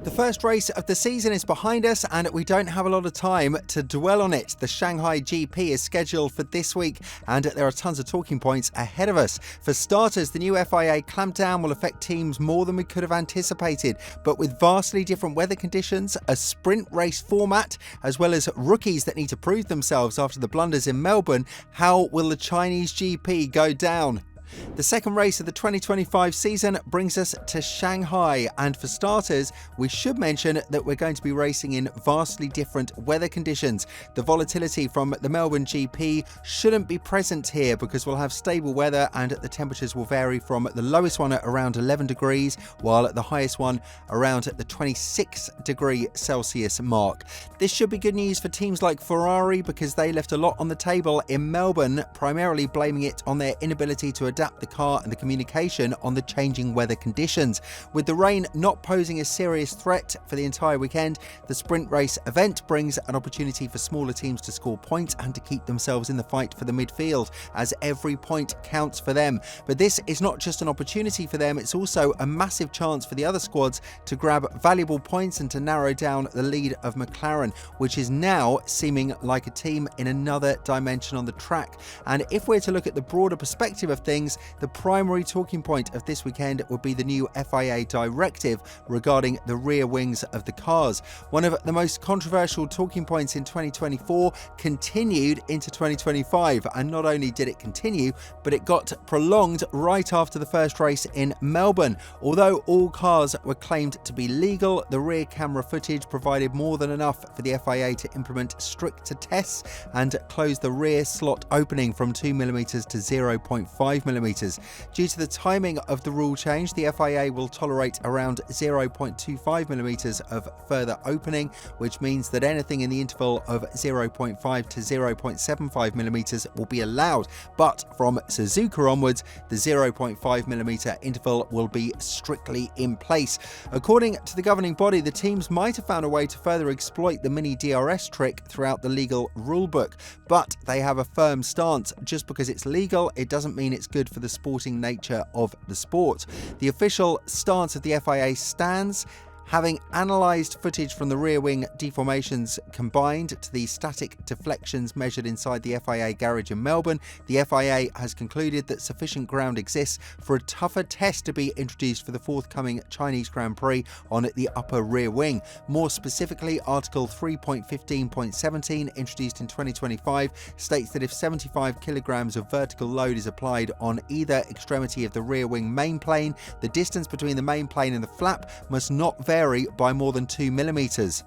The first race of the season is behind us and we don't have a lot of time to dwell on it. The Shanghai GP is scheduled for this week and there are tons of talking points ahead of us. For starters, the new FIA clampdown will affect teams more than we could have anticipated, but with vastly different weather conditions, a sprint race format, as well as rookies that need to prove themselves after the blunders in Melbourne, how will the Chinese GP go down? The second race of the 2025 season brings us to Shanghai, and for starters, we should mention that we're going to be racing in vastly different weather conditions. The volatility from the Melbourne GP shouldn't be present here because we'll have stable weather and the temperatures will vary from the lowest one at around 11 degrees, while at the highest one around the 26 degree Celsius mark. This should be good news for teams like Ferrari because they left a lot on the table in Melbourne, primarily blaming it on their inability to adapt the car and the communication on the changing weather conditions. With the rain not posing a serious threat for the entire weekend, the sprint race event brings an opportunity for smaller teams to score points and to keep themselves in the fight for the midfield, as every point counts for them. But this is not just an opportunity for them, it's also a massive chance for the other squads to grab valuable points and to narrow down the lead of McLaren, which is now seeming like a team in another dimension on the track. And if we're to look at the broader perspective of things, the primary talking point of this weekend would be the new FIA directive regarding the rear wings of the cars. One of the most controversial talking points in 2024 continued into 2025, and not only did it continue, but it got prolonged right after the first race in Melbourne. Although all cars were claimed to be legal, the rear camera footage provided more than enough for the FIA to implement stricter tests and close the rear slot opening from 2mm to 0.5mm. Due to the timing of the rule change, the FIA will tolerate around 0.25mm of further opening, which means that anything in the interval of 0.5 to 0.75mm will be allowed. But from Suzuka onwards, the 0.5mm interval will be strictly in place. According to the governing body, the teams might have found a way to further exploit the mini DRS trick throughout the legal rulebook, but they have a firm stance. Just because it's legal, it doesn't mean it's good for the sporting nature of the sport. The official stance of the FIA stands. Having analysed footage from the rear wing deformations combined to the static deflections measured inside the FIA garage in Melbourne, the FIA has concluded that sufficient ground exists for a tougher test to be introduced for the forthcoming Chinese Grand Prix on the upper rear wing. More specifically, Article 3.15.17, introduced in 2025, states that if 75 kilograms of vertical load is applied on either extremity of the rear wing main plane, the distance between the main plane and the flap must not vary by more than 2mm.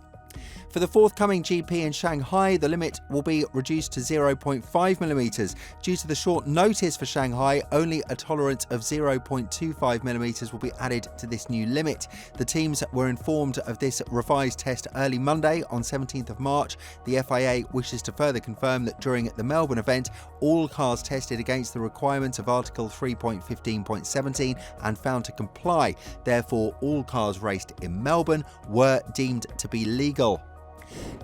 For the forthcoming GP in Shanghai, the limit will be reduced to 0.5mm. Due to the short notice for Shanghai, only a tolerance of 0.25mm will be added to this new limit. The teams were informed of this revised test early Monday on 17th of March. The FIA wishes to further confirm that during the Melbourne event, all cars tested against the requirements of Article 3.15.17 and found to comply. Therefore, all cars raced in Melbourne were deemed to be legal.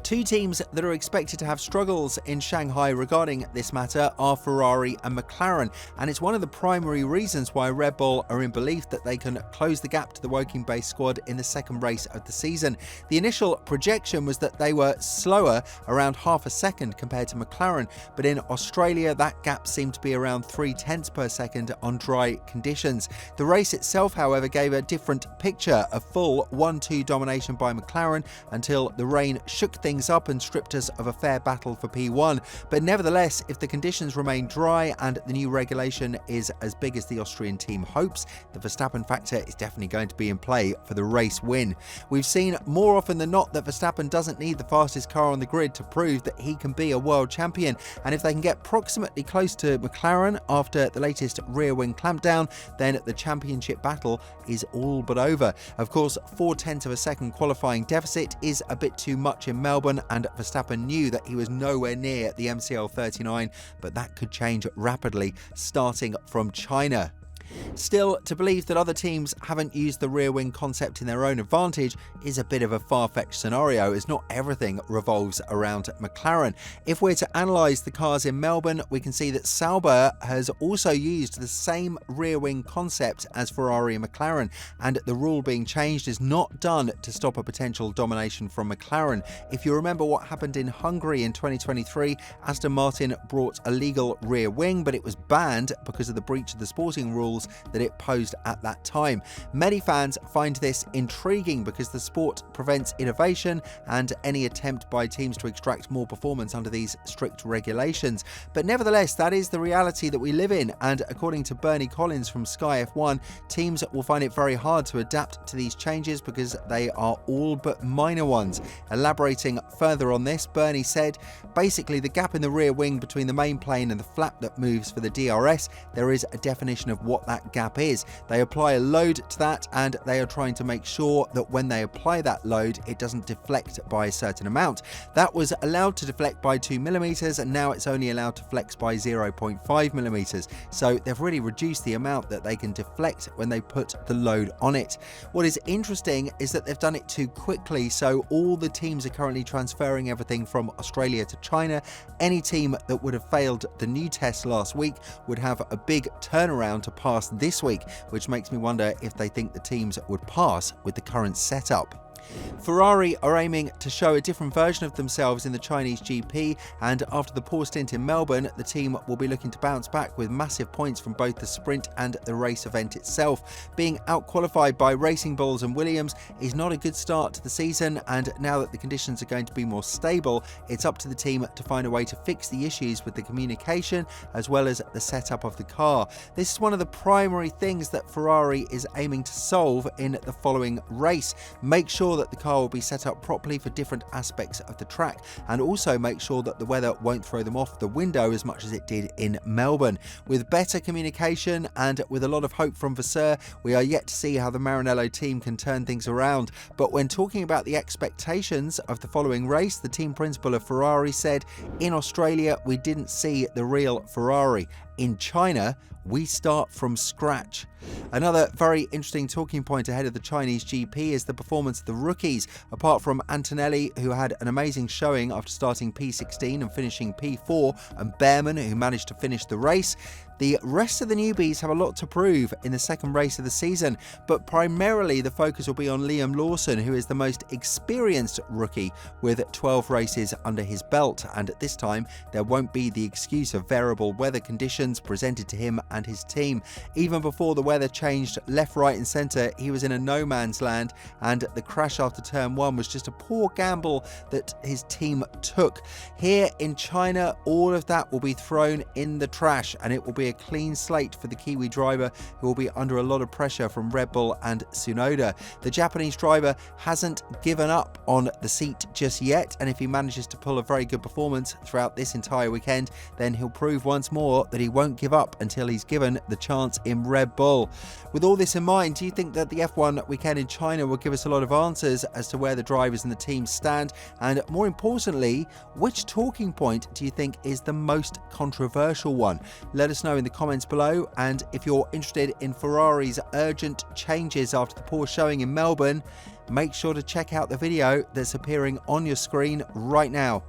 Two teams that are expected to have struggles in Shanghai regarding this matter are Ferrari and McLaren, and it's one of the primary reasons why Red Bull are in belief that they can close the gap to the Woking-based squad in the second race of the season. The initial projection was that they were slower, around half a second compared to McLaren, but in Australia that gap seemed to be around 0.3 per second on dry conditions. The race itself, however, gave a different picture, a full 1-2 domination by McLaren until the rain shook things up and stripped us of a fair battle for P1. But nevertheless, if the conditions remain dry and the new regulation is as big as the Austrian team hopes, the Verstappen factor is definitely going to be in play for the race win. We've seen more often than not that Verstappen doesn't need the fastest car on the grid to prove that he can be a world champion, and if they can get proximately close to McLaren after the latest rear wing clampdown, then the championship battle is all but over. Of course, 0.4 of a second qualifying deficit is a bit too much in Melbourne, and Verstappen knew that he was nowhere near the MCL 39, but that could change rapidly starting from China. Still, to believe that other teams haven't used the rear wing concept in their own advantage is a bit of a far-fetched scenario, as not everything revolves around McLaren. If we're to analyse the cars in Melbourne, we can see that Sauber has also used the same rear wing concept as Ferrari and McLaren, and the rule being changed is not done to stop a potential domination from McLaren. If you remember what happened in Hungary in 2023, Aston Martin brought a legal rear wing, but it was banned because of the breach of the sporting rules that it posed at that time. Many fans find this intriguing because the sport prevents innovation and any attempt by teams to extract more performance under these strict regulations. But nevertheless, that is the reality that we live in, and according to Bernie Collins from Sky F1, teams will find it very hard to adapt to these changes because they are all but minor ones. Elaborating further on this, Bernie said, basically the gap in the rear wing between the main plane and the flap that moves for the DRS, there is a definition of what that gap is. They apply a load to that, and they are trying to make sure that when they apply that load, it doesn't deflect by a certain amount. That was allowed to deflect by 2mm, and now it's only allowed to flex by 0.5mm. So they've really reduced the amount that they can deflect when they put the load on it. What is interesting is that they've done it too quickly, so all the teams are currently transferring everything from Australia to China. Any team that would have failed the new test last week would have a big turnaround to pass this week, which makes me wonder if they think the teams would pass with the current setup. Ferrari are aiming to show a different version of themselves in the Chinese GP, and after the poor stint in Melbourne, the team will be looking to bounce back with massive points from both the sprint and the race event itself. Being out-qualified by Racing Bulls and Williams is not a good start to the season, and now that the conditions are going to be more stable, it's up to the team to find a way to fix the issues with the communication as well as the setup of the car. This is one of the primary things that Ferrari is aiming to solve in the following race. Make sure that the car will be set up properly for different aspects of the track, and also make sure that the weather won't throw them off the window as much as it did in Melbourne. With better communication and with a lot of hope from Vasseur, we are yet to see how the Maranello team can turn things around. But when talking about the expectations of the following race, the team principal of Ferrari said, "In Australia, we didn't see the real Ferrari. In China, we start from scratch." Another very interesting talking point ahead of the Chinese GP is the performance of the rookies. Apart from Antonelli, who had an amazing showing after starting P16 and finishing P4, and Behrman, who managed to finish the race, the rest of the newbies have a lot to prove in the second race of the season, but primarily the focus will be on Liam Lawson, who is the most experienced rookie with 12 races under his belt, and at this time there won't be the excuse of variable weather conditions presented to him and his team. Even before the weather changed left, right and centre, he was in a no man's land, and the crash after turn 1 was just a poor gamble that his team took. Here in China, all of that will be thrown in the trash, and it will be a clean slate for the Kiwi driver, who will be under a lot of pressure from Red Bull and Tsunoda. The Japanese driver hasn't given up on the seat just yet, and if he manages to pull a very good performance throughout this entire weekend, then he'll prove once more that he won't give up until he's given the chance in Red Bull. With all this in mind, do you think that the F1 weekend in China will give us a lot of answers as to where the drivers and the teams stand? And more importantly, which talking point do you think is the most controversial one? Let us know in the comments below, and if you're interested in Ferrari's urgent changes after the poor showing in Melbourne, make sure to check out the video that's appearing on your screen right now.